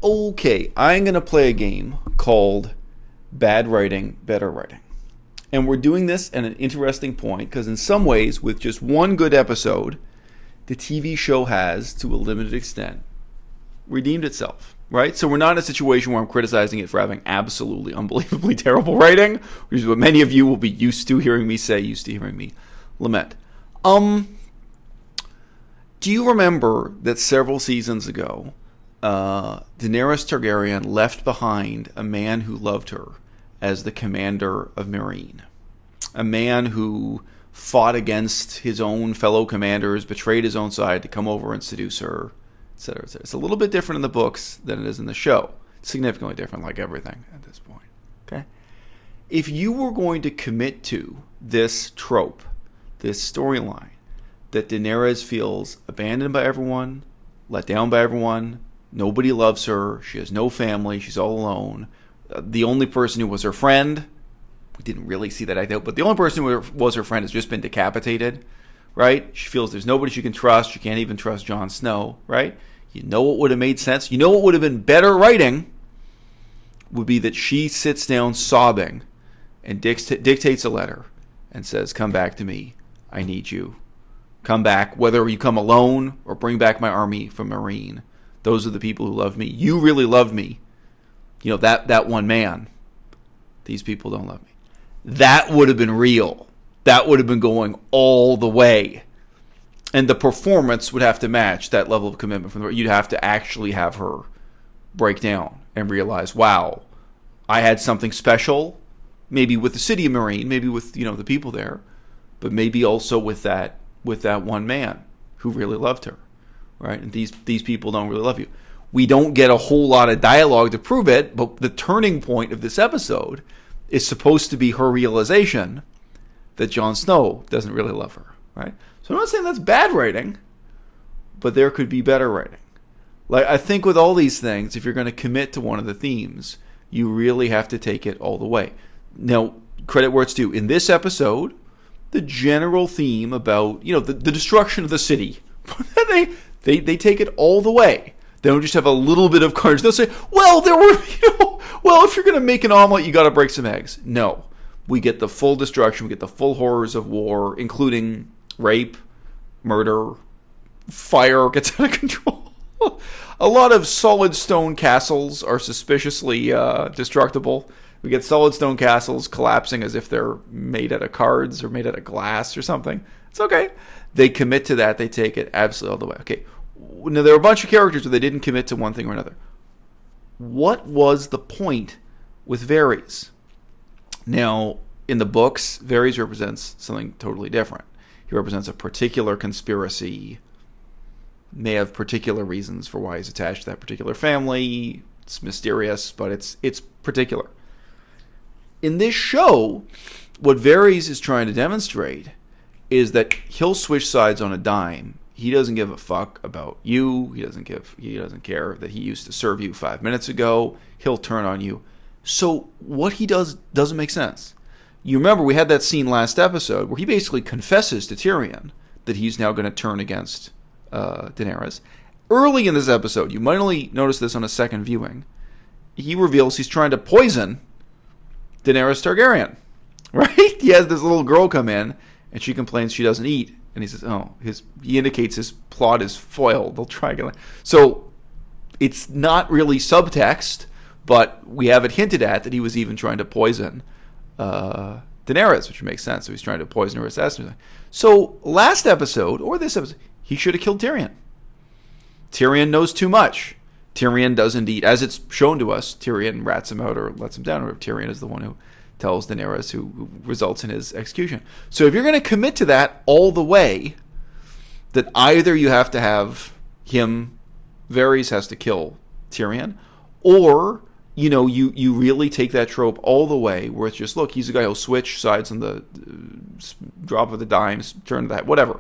Okay, I'm going to play a game called Bad Writing, Better Writing. And we're doing this at an interesting point because in some ways, with just one good episode, the TV show has, to a limited extent, redeemed itself, right? So we're not in a situation where I'm criticizing it for having absolutely unbelievably terrible writing, which is what many of you will be used to hearing me say, used to hearing me lament. Do you remember that several seasons ago, Daenerys Targaryen left behind a man who loved her as the commander of Meereen? A man who fought against his own fellow commanders, betrayed his own side to come over and seduce her, etc., etc. It's a little bit different in the books than it is in the show. Significantly different, like everything at this point. Okay? If you were going to commit to this trope, this storyline, that Daenerys feels abandoned by everyone, let down by everyone, nobody loves her, she has no family, she's all alone, the only person who was her friend, we didn't really see that act out, but the only person who was her friend has just been decapitated, right? She feels there's nobody she can trust. She can't even trust Jon Snow, right? You know what would have made sense? You know what would have been better writing? Would be that she sits down sobbing and dictates a letter and says, come back to me. I need you. Come back, whether you come alone or bring back my army from Meereen. Those are the people who love me. You really love me. You know, that one man. These people don't love me. That would have been real. That would have been going all the way. And the performance would have to match that level of commitment from the. You'd have to actually have her break down and realize, wow, I had something special, maybe with the city of Meereen, maybe with, you know, the people there, but maybe also with that one man who really loved her, right? And these people don't really love you. We don't get a whole lot of dialogue to prove it, but the turning point of this episode is supposed to be her realization that Jon Snow doesn't really love her, right? So I'm not saying that's bad writing, but there could be better writing. Like, I think with all these things, if you're going to commit to one of the themes, you really have to take it all the way. Now, credit where it's due. In this episode, the general theme about, you know, the destruction of the city, they take it all the way. They don't just have a little bit of courage. They'll say, well, there were, you know, well, if you're going to make an omelet, you got to break some eggs. No. We get the full destruction. We get the full horrors of war, including rape, murder, fire gets out of control. A lot of solid stone castles are suspiciously destructible. We get solid stone castles collapsing as if they're made out of cards or made out of glass or something. It's okay. They commit to that. They take it absolutely all the way. Okay. Now, there are a bunch of characters where they didn't commit to one thing or another. What was the point with Varys? Now, in the books, Varys represents something totally different. He represents a particular conspiracy, may have particular reasons for why he's attached to that particular family. It's mysterious, but it's particular. In this show, what Varys is trying to demonstrate is that he'll switch sides on a dime. He doesn't give a fuck about you. He doesn't care that he used to serve you 5 minutes ago. He'll turn on you. So what he does doesn't make sense. You remember we had that scene last episode where he basically confesses to Tyrion that he's now going to turn against Daenerys. Early in this episode, you might only notice this on a second viewing, he reveals he's trying to poison Daenerys Targaryen. Right? He has this little girl come in and she complains she doesn't eat. And he says, he indicates his plot is foiled. They'll try again. So it's not really subtext, but we have it hinted at that he was even trying to poison Daenerys, which makes sense. So he's trying to poison her, assassinate her. So last episode, or this episode, he should have killed Tyrion. Tyrion knows too much. Tyrion does indeed, as it's shown to us, Tyrion rats him out or lets him down, or Tyrion is the one who tells Daenerys, who results in his execution. So if you're going to commit to that all the way, that either you have to have him, Varys has to kill Tyrion, or, you know, you really take that trope all the way, where it's just, look, he's a guy who'll switch sides on the drop of the dimes, turn to that, whatever.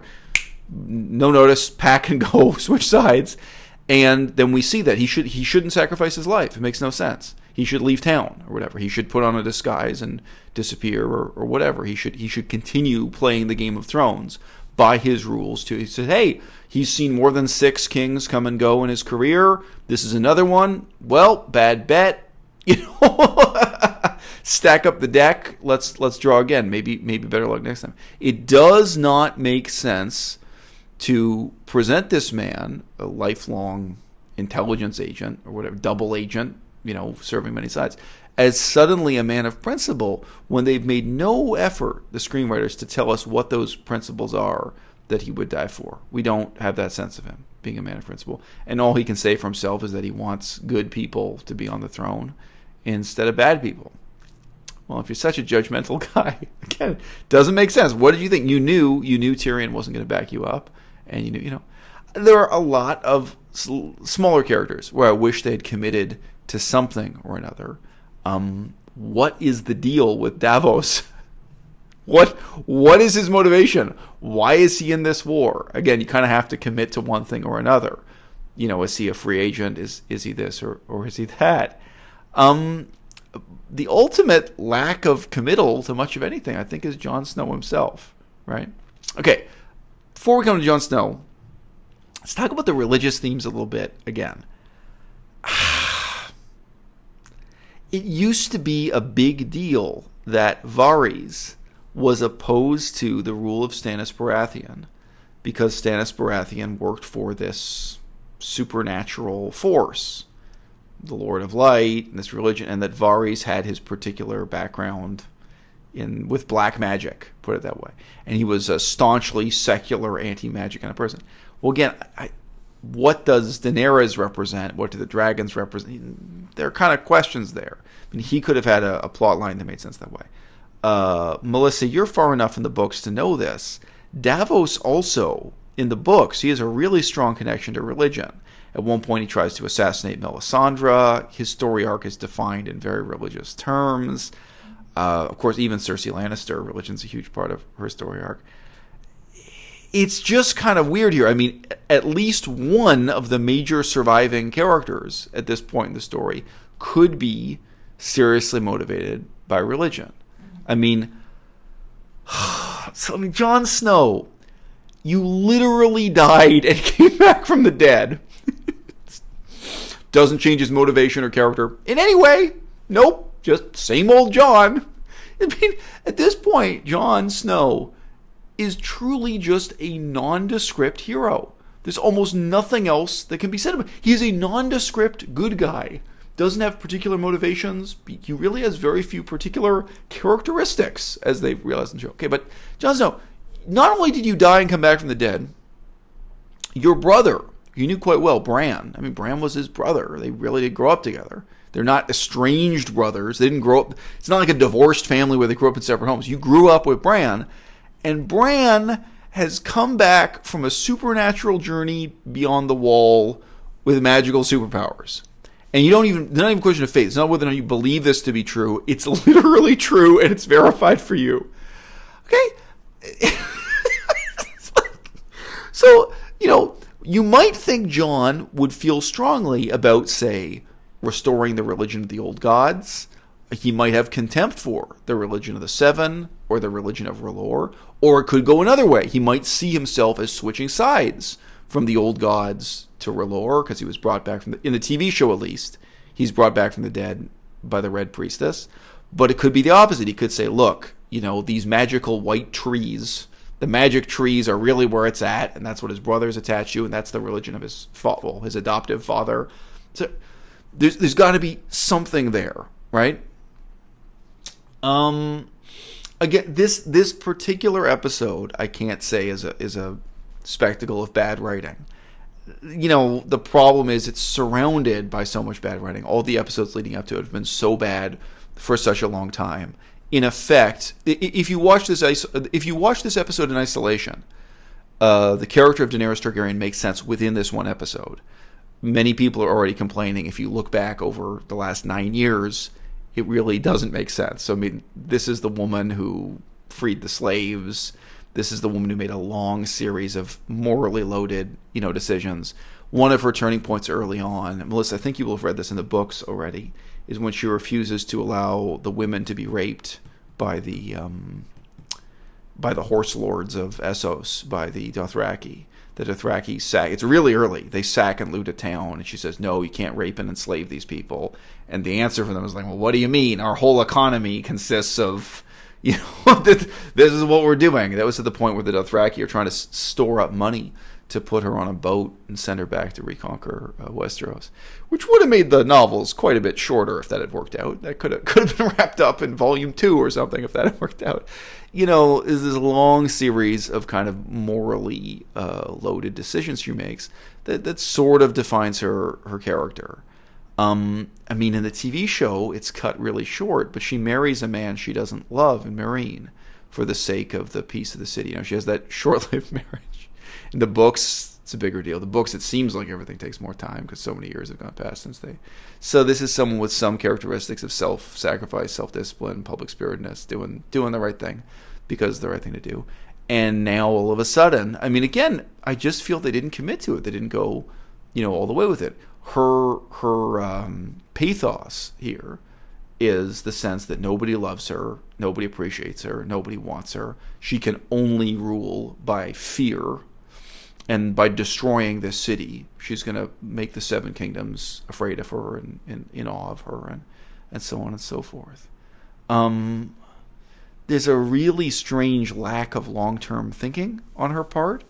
No notice, pack and go, switch sides. And then we see that he shouldn't sacrifice his life. It makes no sense. He should leave town or whatever. He should put on a disguise and disappear or whatever. He should continue playing the Game of Thrones. by his rules too. He said, hey, he's seen more than 6 kings come and go in his career. This is another one. Well, bad bet. Stack up the deck. Let's draw again. Maybe better luck next time. It does not make sense to present this man, a lifelong intelligence agent or whatever, double agent, serving many sides, as suddenly a man of principle when they've made no effort, the screenwriters, to tell us what those principles are that he would die for. We don't have that sense of him being a man of principle. And all he can say for himself is that he wants good people to be on the throne instead of bad people. Well, if you're such a judgmental guy, again, doesn't make sense. What did you think? You knew Tyrion wasn't going to back you up, and you knew. There are a lot of smaller characters where I wish they had committed to something or another. What is the deal with Davos? What is his motivation? Why is he in this war? Again, you kind of have to commit to one thing or another. Is he a free agent? Is he this or is he that? The ultimate lack of committal to much of anything, I think, is Jon Snow himself, right? Okay, before we come to Jon Snow, let's talk about the religious themes a little bit again. It used to be a big deal that Varys was opposed to the rule of Stannis Baratheon because Stannis Baratheon worked for this supernatural force, the Lord of Light, and this religion, and that Varys had his particular background with black magic, put it that way. And he was a staunchly secular, anti-magic kind of person. Well, again, what does Daenerys represent? What do the dragons represent? There are kind of questions there. I mean, he could have had a plot line that made sense that way. Melissa, you're far enough in the books to know this. Davos also, in the books, he has a really strong connection to religion. At one point, he tries to assassinate Melisandre. His story arc is defined in very religious terms. Of course, even Cersei Lannister, religion's a huge part of her story arc. It's just kind of weird here. I mean, at least one of the major surviving characters at this point in the story could be seriously motivated by religion. I mean, Jon Snow, you literally died and came back from the dead. Doesn't change his motivation or character in any way. Nope, just same old Jon. I mean, at this point, Jon Snow is truly just a nondescript hero. There's almost nothing else that can be said about him. He's a nondescript good guy. Doesn't have particular motivations. He really has very few particular characteristics, as they've realized in the show. Okay, but Jon Snow, not only did you die and come back from the dead, your brother, you knew quite well, Bran. I mean, Bran was his brother. They really did grow up together. They're not estranged brothers. They didn't grow up. It's not like a divorced family where they grew up in separate homes. You grew up with Bran. And Bran has come back from a supernatural journey beyond the wall with magical superpowers. And they're not even a question of faith. It's not whether or not you believe this to be true. It's literally true, and it's verified for you. Okay? So, you might think Jon would feel strongly about, say, restoring the religion of the old gods. He might have contempt for the religion of the Seven or the religion of R'hllor. Or it could go another way. He might see himself as switching sides from the old gods to R'hllor, because he was brought back in the TV show at least, he's brought back from the dead by the Red Priestess. But it could be the opposite. He could say, look, these magical white trees, the magic trees are really where it's at, and that's what his brother's attached to, and that's the religion of his adoptive father. So there's got to be something there, right? Again, this particular episode, I can't say is a spectacle of bad writing. The problem is it's surrounded by so much bad writing. All the episodes leading up to it have been so bad for such a long time. In effect, if you watch this episode in isolation, the character of Daenerys Targaryen makes sense within this one episode. Many people are already complaining. If you look back over the last 9 years, it really doesn't make sense. So, I mean, this is the woman who freed the slaves. This is the woman who made a long series of morally loaded, decisions. One of her turning points early on, Melissa, I think you will have read this in the books already, is when she refuses to allow the women to be raped by the by the horse lords of Essos, by the Dothraki. The Dothraki sack. It's really early. They sack and loot a town, and she says, "No, you can't rape and enslave these people." And the answer from them is like, "Well, what do you mean? Our whole economy consists of, this is what we're doing." That was at the point where the Dothraki are trying to store up money to put her on a boat and send her back to reconquer Westeros, which would have made the novels quite a bit shorter if that had worked out. That could have been wrapped up in volume 2 or something if that had worked out. Is this long series of kind of morally loaded decisions she makes that sort of defines her character. In the TV show, it's cut really short, but she marries a man she doesn't love in Meereen for the sake of the peace of the city. She has that short-lived marriage. In the books, it's a bigger deal. The books, it seems like everything takes more time because so many years have gone past since they. So this is someone with some characteristics of self-sacrifice, self-discipline, public spiritedness, doing the right thing because it's the right thing to do. And now all of a sudden, again, I just feel they didn't commit to it. They didn't go, all the way with it. Her pathos here is the sense that nobody loves her, nobody appreciates her, nobody wants her. She can only rule by fear. And by destroying this city, she's going to make the Seven Kingdoms afraid of her and in awe of her and so on and so forth. There's a really strange lack of long-term thinking on her part.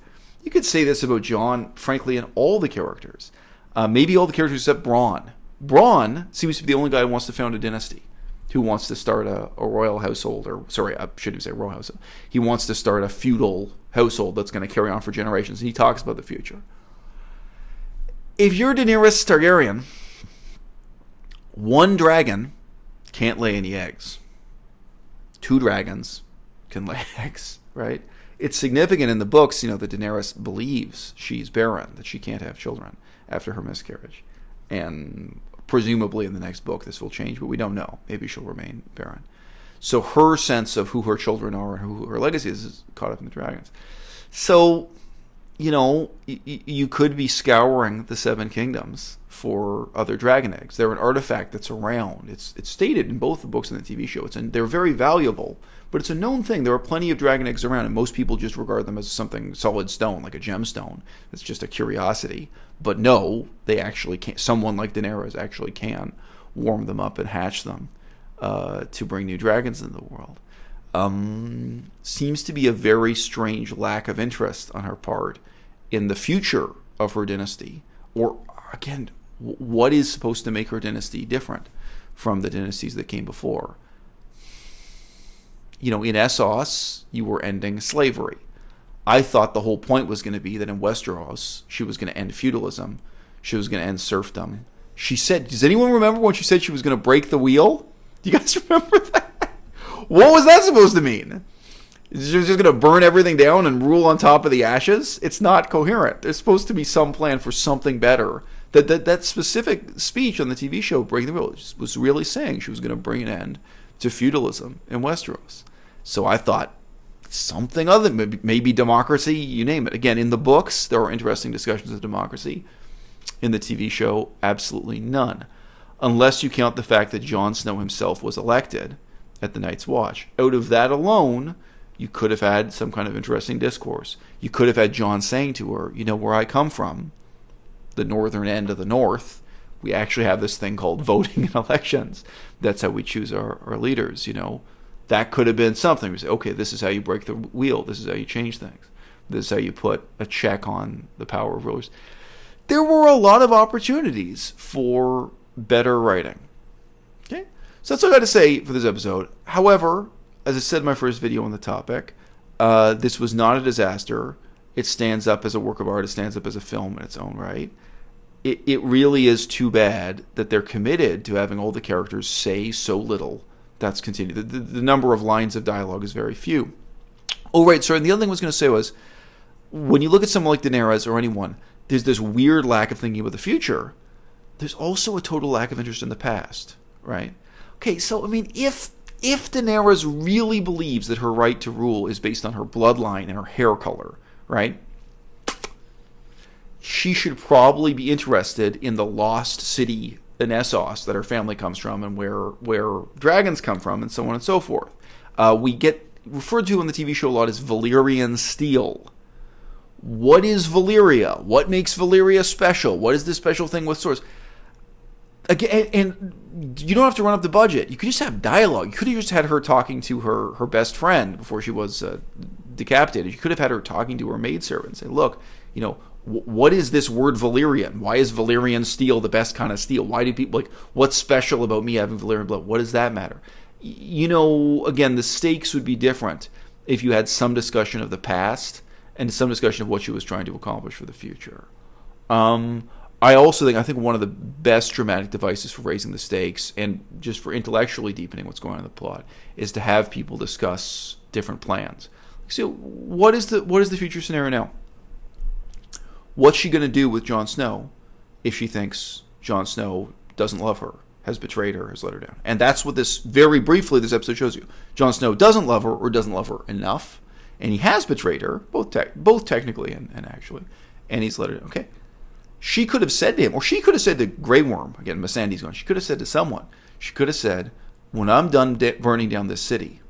You could say this about Jon, frankly, and all the characters. Maybe all the characters except Bronn. Bronn seems to be the only guy who wants to found a dynasty, who wants to start a royal household, or sorry, I shouldn't say royal household. He wants to start a feudal household that's going to carry on for generations. And he talks about the future. If you're Daenerys Targaryen, one dragon can't lay any eggs. 2 dragons can lay eggs, right? It's significant in the books, that Daenerys believes she's barren, that she can't have children after her miscarriage. And presumably in the next book this will change, but we don't know. Maybe she'll remain barren. So her sense of who her children are and who her legacy is caught up in the dragons. So, you could be scouring the Seven Kingdoms for other dragon eggs. They're an artifact that's around. It's stated in both the books and the TV show. They're very valuable, but it's a known thing. There are plenty of dragon eggs around, and most people just regard them as something solid stone, like a gemstone. It's just a curiosity. But no, they actually can't. Someone like Daenerys actually can warm them up and hatch them to bring new dragons into the world. Seems to be a very strange lack of interest on her part in the future of her dynasty, or again, what is supposed to make her dynasty different from the dynasties that came before. In Essos, you were ending slavery. I thought the whole point was going to be that in Westeros, she was going to end feudalism, she was going to end serfdom. She said, does anyone remember when she said she was going to break the wheel? Do you guys remember that? What was that supposed to mean? She was just going to burn everything down and rule on top of the ashes? It's not coherent. There's supposed to be some plan for something better. That specific speech on the TV show, Breaking the Wheel, was really saying she was going to bring an end to feudalism in Westeros. So I thought something other, maybe democracy, you name it. Again, in the books, there are interesting discussions of democracy. In the TV show, absolutely none. Unless you count the fact that Jon Snow himself was elected at the Night's Watch. Out of that alone, you could have had some kind of interesting discourse. You could have had Jon saying to her, where I come from, the northern end of the North, we actually have this thing called voting in elections. That's how we choose our leaders, That could have been something. We say, okay, this is how you break the wheel. This is how you change things. This is how you put a check on the power of rulers. There were a lot of opportunities for better writing. Okay? So that's all I got to say for this episode. However, as I said in my first video on the topic, this was not a disaster. It stands up as a work of art. It stands up as a film in its own right. It really is too bad that they're committed to having all the characters say so little. That's continued. The number of lines of dialogue is very few. Oh, right. Sorry. And the other thing I was going to say was, when you look at someone like Daenerys or anyone, there's this weird lack of thinking about the future. There's also a total lack of interest in the past, right? Okay, so, if Daenerys really believes that her right to rule is based on her bloodline and her hair color, right? She should probably be interested in the lost city in Essos that her family comes from and where dragons come from and so on and so forth. We get referred to on the TV show a lot as Valyrian steel. What is Valyria? What makes Valyria special? What is the special thing with swords? Again, and you don't have to run up the budget. You could just have dialogue. You could have just had her talking to her best friend before she was decapitated. You could have had her talking to her maidservant and say, look, what is this word Valyrian? Why is Valyrian steel the best kind of steel? Why do people, what's special about me having Valyrian blood? What does that matter? Again, the stakes would be different if you had some discussion of the past and some discussion of what she was trying to accomplish for the future. I think one of the best dramatic devices for raising the stakes and just for intellectually deepening what's going on in the plot is to have people discuss different plans. So what is the future scenario now? What's she going to do with Jon Snow if she thinks Jon Snow doesn't love her, has betrayed her, has let her down? And that's what this episode shows you. Jon Snow doesn't love her or doesn't love her enough, and he has betrayed her, both technically and actually, and he's let her down. Okay. She could have said to him, or she could have said to Grey Worm, again, Missandei's gone, she could have said to someone, she could have said, when I'm done burning down this city,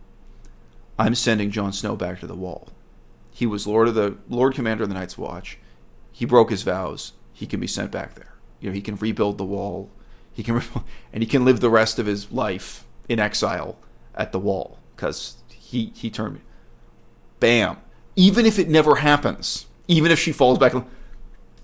I'm sending Jon Snow back to the Wall. He was Lord Commander of the Night's Watch. He broke his vows. He can be sent back there. He can rebuild the Wall. And he can live the rest of his life in exile at the Wall because he turned me. Bam. Even if it never happens, even if she falls back.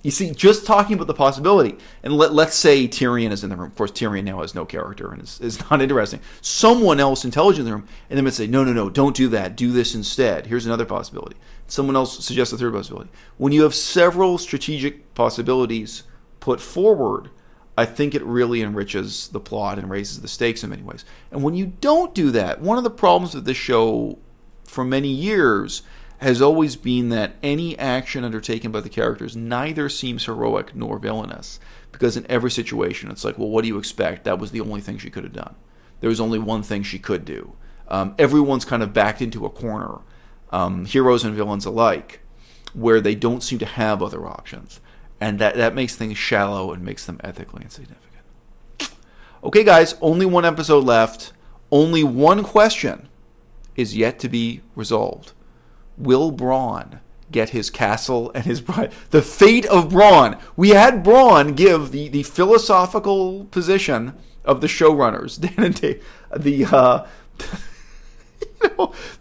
You see, just talking about the possibility, and let's say Tyrion is in the room. Of course, Tyrion now has no character and is not interesting. Someone else intelligent in the room, and then would say, no, don't do that. Do this instead. Here's another possibility. Someone else suggests a third possibility. When you have several strategic possibilities put forward, I think it really enriches the plot and raises the stakes in many ways. And when you don't do that, one of the problems with this show for many years has always been that any action undertaken by the characters neither seems heroic nor villainous. Because in every situation, it's like, well, what do you expect? That was the only thing she could have done. There was only one thing she could do. Everyone's kind of backed into a corner, heroes and villains alike, where they don't seem to have other options. And that makes things shallow and makes them ethically insignificant. Okay, guys, only one episode left. Only one question is yet to be resolved. Will Bronn get his castle and his bride? The fate of Bronn. We had Bronn give the philosophical position of the showrunners. Dan and Dave, the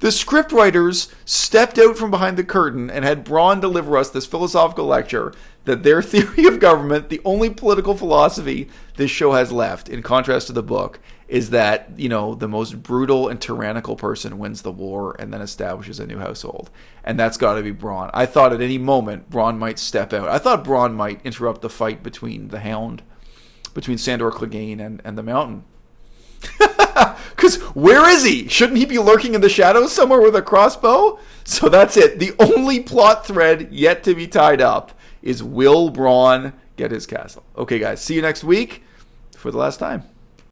scriptwriters stepped out from behind the curtain and had Bronn deliver us this philosophical lecture that their theory of government, the only political philosophy this show has left, in contrast to the book, is that, the most brutal and tyrannical person wins the war and then establishes a new household. And that's got to be Bronn. I thought at any moment Bronn might step out. I thought Bronn might interrupt the fight between the Hound, between Sandor Clegane and the Mountain. Because where is he? Shouldn't he be lurking in the shadows somewhere with a crossbow? So that's it. The only plot thread yet to be tied up is, will Bronn get his castle? Okay, guys, see you next week for the last time.